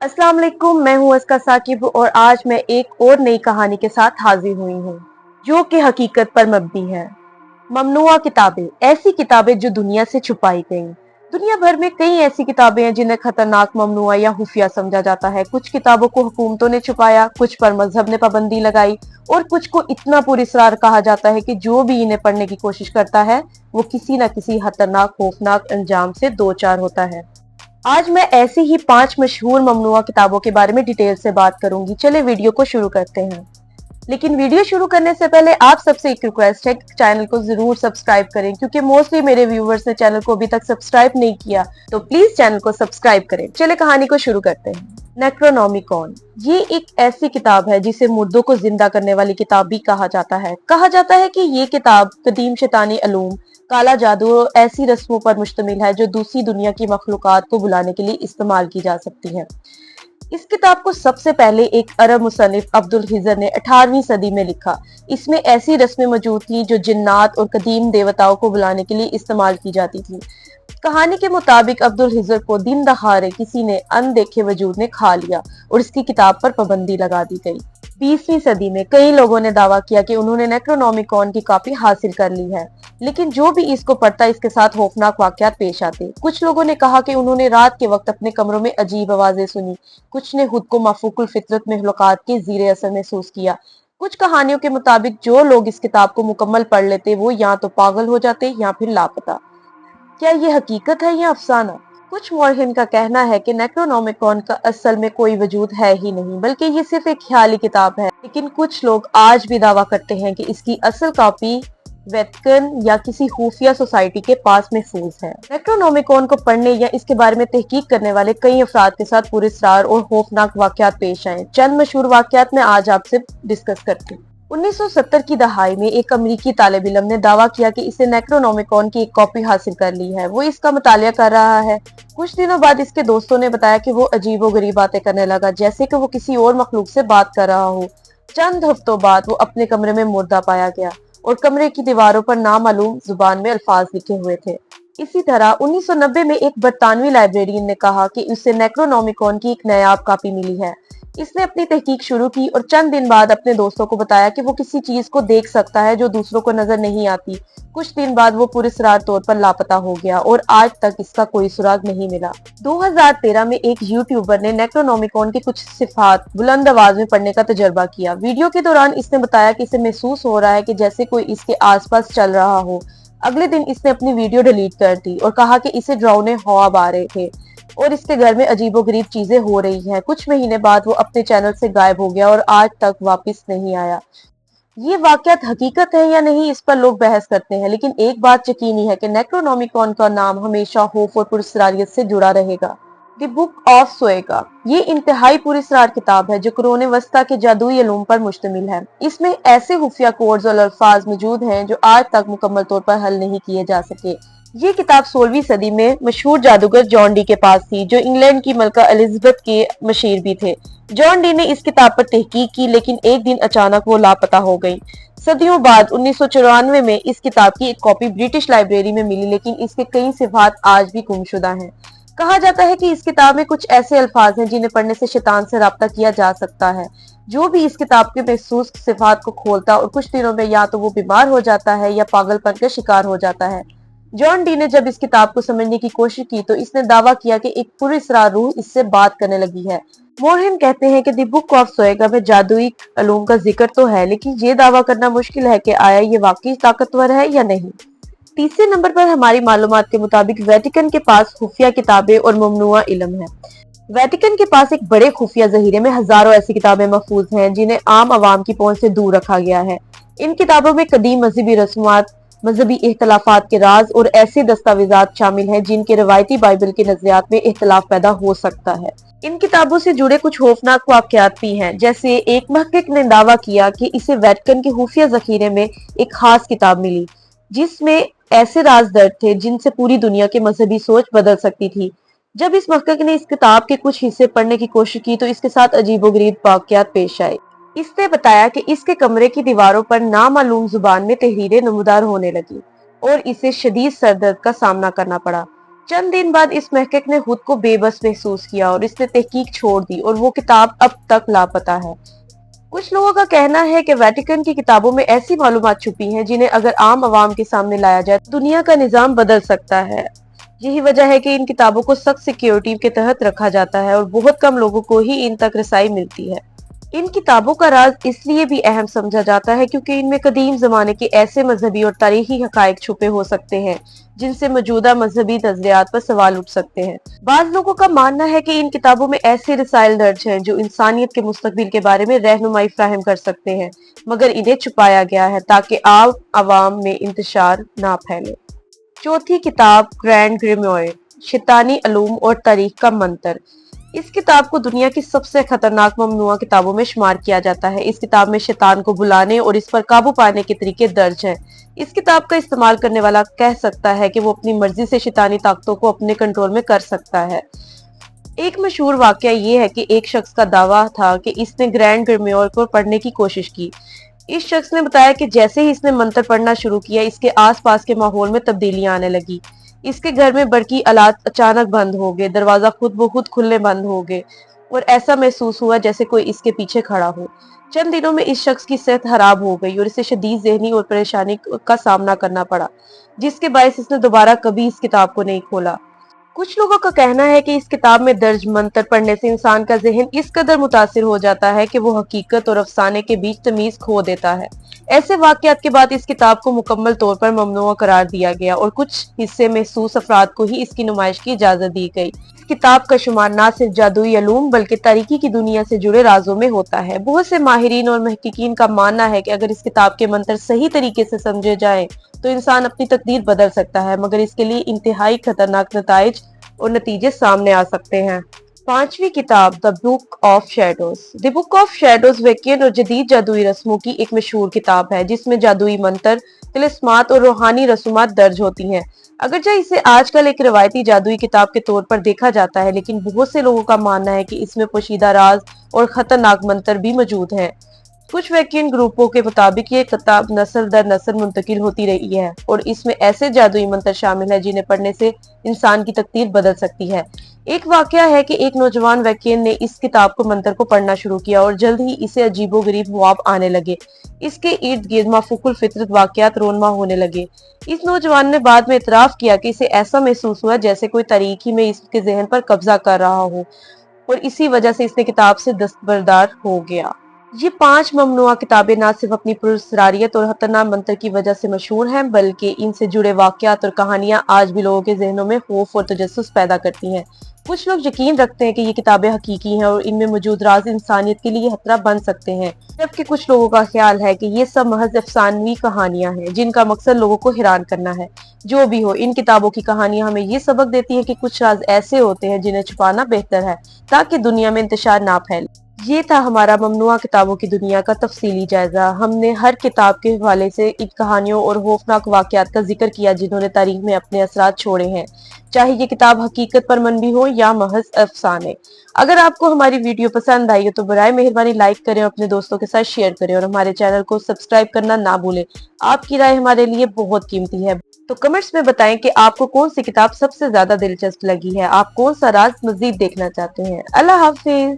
अस्सलाम वालेकुम, मैं हूँ अस्का साकिब और आज मैं एक और नई कहानी के साथ हाजिर हुई हूँ जो कि हकीकत पर मबनी है। ममनुआ किताबें, ऐसी किताबें जो दुनिया से छुपाई गईं। दुनिया भर में कई ऐसी किताबें हैं जिन्हें खतरनाक, ममनुआ या खुफिया समझा जाता है। कुछ किताबों को हुकूमतों ने छुपाया, कुछ पर मजहब ने पाबंदी लगाई और कुछ को इतना पुरस्कार कहा जाता है कि जो भी इन्हें पढ़ने की कोशिश करता है वो किसी न किसी खतरनाक, खौफनाक अंजाम से दो चार होता है। आज मैं ऐसी ही 5 मशहूर ममनुआ किताबों के बारे में डिटेल से बात करूंगी। चले वीडियो को शुरू करते हैं। लेकिन वीडियो शुरू करने से पहले आप सबसे एक रिक्वेस्ट है कि चैनल को जरूर सब्सक्राइब करें, क्योंकि मोस्टली मेरे व्यूवर्स ने चैनल को अभी तक सब्सक्राइब नहीं किया, तो प्लीज चैनल को सब्सक्राइब करें। चले कहानी को शुरू करते हैं। नेक्रोनोमिकॉन, ये एक ऐसी किताब है जिसे मुर्दों को जिंदा करने वाली किताब भी कहा जाता है। कहा जाता है कि ये किताब कदीम शैतानी अलूम, काला जादू और ऐसी रस्मों पर मुश्तमिल है जो दूसरी दुनिया की मखलूकात को बुलाने के लिए इस्तेमाल की जा सकती हैं। इस किताब को सबसे पहले एक अरब मुसन्निफ अब्दुल हिजर ने 18वीं सदी में लिखा। इसमें ऐसी रस्में मौजूद थी जो जिन्नात और कदीम देवताओं को बुलाने के लिए इस्तेमाल की जाती थी। कहानी के मुताबिक अब्दुल हिजर को दिन दहाड़े किसी ने अनदेखे वजूद ने खा लिया और इसकी किताब पर पाबंदी लगा दी गई। 20वीं सदी में कई लोगों ने दावा किया कि उन्होंने नेक्रोनोमिकॉन की कॉपी हासिल कर ली है, लेकिन जो भी इसको पढ़ता इसके साथ खौफनाक वाकयात पेश आते। कुछ लोगों ने कहा कि उन्होंने रात के वक्त अपने कमरों में अजीब आवाजें सुनी। कुछ ने खुद को माफूकुल फितरत महलूकात के जीरे असर महसूस किया। कुछ कहानियों के मुताबिक जो लोग इस किताब को मुकम्मल पढ़ लेते वो या तो पागल हो जाते या फिर लापता। क्या ये हकीकत है या अफसाना? कुछ मौरखिन का कहना है कि नेक्रोनोमिकॉन का असल में कोई वजूद है ही नहीं, बल्कि ये सिर्फ एक ख्याली किताब है। लेकिन कुछ लोग आज भी दावा करते हैं कि इसकी असल कॉपी वेटिकन या किसी खुफिया सोसाइटी के पास महफूज है। नेक्रोनोमिकॉन को पढ़ने या इसके बारे में तहकीक करने वाले कई अफराद के साथ पुरस्कार और खौफनाक वाकयात पेश आए। चंद मशहूर वाकयात मैं आज आपसे डिस्कस करती हूँ। 1970 की दहाई में एक अमेरिकी तालिब इल्म ने दावा किया कि इसे नेक्रोनोमिकॉन की एक कॉपी हासिल कर ली है। वो इसका मुतालिया कर रहा है। कुछ दिनों बाद इसके दोस्तों ने बताया कि वो अजीबोगरीब बातें करने लगा, जैसे कि वो किसी और मखलूक से बात कर रहा हो। चंद हफ्तों बाद वो अपने कमरे में मुर्दा पाया गया और कमरे की दीवारों पर नामालूम जुबान में अल्फाज लिखे हुए थे। इसी तरह 1990 में एक बरतानवी लाइब्रेरियन ने कहा कि उसे नेक्रोनोमिकॉन की एक नायाब कॉपी मिली है। इसने अपनी तहकीक शुरू की और चंद दिन बाद अपने दोस्तों को बताया कि वो किसी चीज को देख सकता है जो दूसरों को नजर नहीं आती। कुछ दिन बाद वो पुरस्कार तौर पर लापता हो गया और आज तक इसका कोई सुराग नहीं मिला। 2013 में एक यूट्यूबर ने नेक्रोनोमिकॉन की कुछ सिफात बुलंद आवाज में पढ़ने का तजर्बा किया। वीडियो के दौरान इसने बताया कि इसे महसूस हो रहा है कि जैसे कोई इसके आसपास चल रहा हो। अगले दिन इसने अपनी वीडियो डिलीट कर दी और कहा कि इसे डरावने ख्वाब आ रहे थे और इसके घर में अजीबोगरीब चीजें हो रही हैं। कुछ महीने बाद वो अपने चैनल से गायब हो गया और आज तक वापस नहीं आया। ये वाकयात हकीकत है या नहीं, इस पर लोग बहस करते हैं, लेकिन एक बात यकीनी है कि नेक्रोनोमिकॉन का नाम हमेशा खौफ और पुरस्कारियत से जुड़ा रहेगा। द बुक ऑफ सोएगा, ये इंतहाई पुरस्कार किताब है जो कुरान वस्ता के जादुई इल्म पर मुश्तमिल है। इसमें ऐसे खुफिया कोड्स और अल्फाज मौजूद हैं जो आज तक मुकम्मल तौर पर हल नहीं किए जा सके। ये किताब 16वीं सदी में मशहूर जादूगर जॉन डी के पास थी, जो इंग्लैंड की मलका एलिजाबेथ के मशीर भी थे। जॉन डी ने इस किताब पर तहकीक की, लेकिन एक दिन अचानक वो लापता हो गई। सदियों बाद 1994 में इस किताब की एक कॉपी ब्रिटिश लाइब्रेरी में मिली, लेकिन इसके कई सिफात आज भी गुमशुदा हैं। कहा जाता है कि इस किताब में कुछ ऐसे अल्फाज हैं जिन्हें पढ़ने से शैतान से राब्ता किया जा सकता है। जो भी इस किताब के महसूस सिफात को खोलता और कुछ दिनों में या तो वो बीमार हो जाता है या पागलपन का शिकार हो जाता है। जॉन डी ने जब इस किताब को समझने की कोशिश की तो इसने दावा किया कि एक पुरस्कार रूह इससे बात करने लगी है। मोरहिन कहते हैं कि द बुक ऑफ सोएगा में जादुई अलूम का जिक्र तो है, लेकिन ये दावा करना मुश्किल है कि आया ये वाकई ताकतवर है या नहीं। तीसरे नंबर पर हमारी मालूमात के मुताबिक वेटिकन के पास खुफिया किताबें और ममनुआ इल्म है। वेटिकन के पास एक बड़े खुफिया जहीरे में हजारों ऐसी किताबें महफूज हैं जिन्हें आम आवाम की पहुंच से दूर रखा गया है। इन किताबों में कदीम मजहबी रस्मात, मजहबी इख्तलाफात के राज और ऐसे दस्तावेजात शामिल हैं जिनके रवायती बाइबल के नजरियात में इख्तलाफ पैदा हो सकता है। इन किताबों से जुड़े कुछ खौफनाक वाकयात भी हैं, जैसे एक महक्किक ने दावा किया कि इसे वेटिकन के खुफिया जखीरे में एक खास किताब मिली जिसमें ऐसे राज दर्ज थे जिनसे पूरी दुनिया की मजहबी सोच बदल सकती थी। जब इस महक्किक ने इस किताब के कुछ हिस्से पढ़ने की कोशिश की तो इसके साथ अजीबोगरीब वाकयात पेश आए। इसने बताया कि इसके कमरे की दीवारों पर नामालूम जुबान में तहरीरें नमूदार होने लगी और इसे शदीद सरदर्द का सामना करना पड़ा। चंद दिन बाद इस महक़क़ ने खुद को बेबस महसूस किया और इसने तहकीक छोड़ दी और वो किताब अब तक लापता है। कुछ लोगों का कहना है कि वेटिकन की किताबों में ऐसी मालूमात छुपी हैं जिन्हें अगर आम आवाम के सामने लाया जाए तो दुनिया का निजाम बदल सकता है। यही वजह है कि इन किताबों को सख्त सिक्योरिटी के तहत रखा जाता है और बहुत कम लोगों को ही इन तक रसाई मिलती है। इन किताबों का राज इसलिए भी अहम समझा जाता है क्योंकि इनमें कदीम जमाने के ऐसे मजहबी और तारीखी हकायक छुपे हो सकते हैं जिनसे मौजूदा मजहबी नजरियात पर सवाल उठ सकते हैं। बाज लोगों का मानना है कि इन किताबों में ऐसे रसाइल दर्ज हैं जो इंसानियत के मुस्तकबिल के बारे में रहनुमाई फ्राहम कर सकते हैं, मगर इन्हें छुपाया गया है ताकि आम आवाम में इंतशार ना फैले। चौथी किताब ग्रैंड ग्रिमोयर, शैतानी अलूम और तारीख का मंतर। इस किताब को दुनिया की सबसे खतरनाक ममनुआ किताबों में शुमार किया जाता है। इस किताब में शैतान को बुलाने और इस पर काबू पाने के तरीके दर्ज हैं। इस किताब का इस्तेमाल करने वाला कह सकता है कि वो अपनी मर्जी से शैतानी ताकतों को अपने कंट्रोल में कर सकता है। एक मशहूर वाकया ये है कि एक शख्स का दावा था कि इसने ग्रैंड ग्रिमोयर को पढ़ने की कोशिश की। इस शख्स ने बताया कि जैसे ही इसने मंत्र पढ़ना शुरू किया, इसके आसपास के माहौल में तब्दीलियां आने लगी। इसके घर में बरकी आलात अचानक बंद हो गए, दरवाजा खुद ब खुद खुलने बंद हो गए और ऐसा महसूस हुआ जैसे कोई इसके पीछे खड़ा हो। चंद दिनों में इस शख्स की सेहत खराब हो गई और इसे शदीद ज़हनी और परेशानी का सामना करना पड़ा, जिसके बायस इसने दोबारा कभी इस किताब को नहीं खोला। कुछ लोगों का कहना है कि इस किताब में दर्ज मंत्र पढ़ने से इंसान का जहन इस कदर मुतासिर हो जाता है कि वो हकीकत और अफसाने के बीच तमीज खो देता है। ऐसे वाकयात के बाद इस किताब को मुकम्मल तौर पर ममनुआ करार दिया गया और कुछ हिस्से महसूस अफराद को ही इसकी नुमाइश की इजाजत दी गई। इस किताब का शुमार न सिर्फ जादुई अलूम बल्कि तारीकी की दुनिया से जुड़े राजों में होता है। बहुत से माहिरीन और महकीकीन का मानना है कि अगर इस किताब के मंत्र सही तरीके से समझे जाएं तो इंसान अपनी तकदीर बदल सकता है, मगर इसके लिए इंतहाई खतरनाक नताइज और नतीजे सामने आ सकते हैं। पांचवी किताब the book of shadows. The book of shadows वैकियन और जदीद जादुई रस्मों की एक मशहूर किताब है जिसमें जादुई मंत्र, तिलिस्मात और रूहानी रसूमात दर्ज होती हैं। अगरचे इसे आजकल एक रवायती जादुई किताब के तौर पर देखा जाता है, लेकिन बहुत से लोगों का मानना है कि इसमें पोशीदा राज और खतरनाक मंत्र भी मौजूद हैं। कुछ वैकियन ग्रुपों के मुताबिक ये किताब नस्ल दर नस्ल मुंतकिल होती रही है और इसमें ऐसे जादुई मंत्र शामिल है जिन्हें पढ़ने से इंसान की तकदीर बदल सकती है। एक वाकया है कि एक नौजवान वैकियन ने इस किताब को मंत्र को पढ़ना शुरू किया और जल्द ही इसे अजीबोगरीब ख्वाब आने लगे। इसके इर्द गिर्द माफूकुल फितरत वाकयात रोनमा होने लगे। इस नौजवान ने बाद में इतराफ किया कि इसे ऐसा महसूस हुआ जैसे कोई तारीकी में इसके जहन पर कब्जा कर रहा हो और इसी वजह से इसने किताब से दस्तबरदार हो गया। ये 5 ममनुआ किताबें न सिर्फ अपनी पुरस्कारियत और खतरनाक मंत्र की वजह से मशहूर हैं, बल्कि इनसे जुड़े वाकयात और कहानियां आज भी लोगों के जहनों में खौफ और तजस्सुस पैदा करती हैं। कुछ लोग यकीन रखते हैं कि ये किताबें हकीकी हैं और इनमें मौजूद राज इंसानियत के लिए खतरा बन सकते हैं, जबकि कुछ लोगों का ख्याल है कि ये सब महज अफसानवी कहानियां हैं जिनका मकसद लोगों को हैरान करना है। जो भी हो, इन किताबों की कहानियां हमें ये सबक देती है कि कुछ राज ऐसे होते हैं जिन्हें छुपाना बेहतर है ताकि दुनिया में इंतशार ना फैले। ये था हमारा ममनुआ किताबों की दुनिया का तफसीली जायजा। हमने हर किताब के हवाले से इन कहानियों और खौफनाक वाकयात का जिक्र किया जिन्होंने तारीख में अपने असरात छोड़े हैं, चाहे ये किताब हकीकत पर मबनी हो या महज अफसाने। अगर आपको हमारी वीडियो पसंद आई हो तो बराए मेहरबानी लाइक करें और अपने दोस्तों के साथ शेयर करें और हमारे चैनल को सब्सक्राइब करना ना भूलें। आपकी राय हमारे लिए बहुत कीमती है। तो कमेंट्स में बताएं कि आपको कौन सी किताब सबसे ज्यादा दिलचस्प लगी है, आप कौन सा राज मजीद देखना चाहते हैं। अल्लाह हाफिज।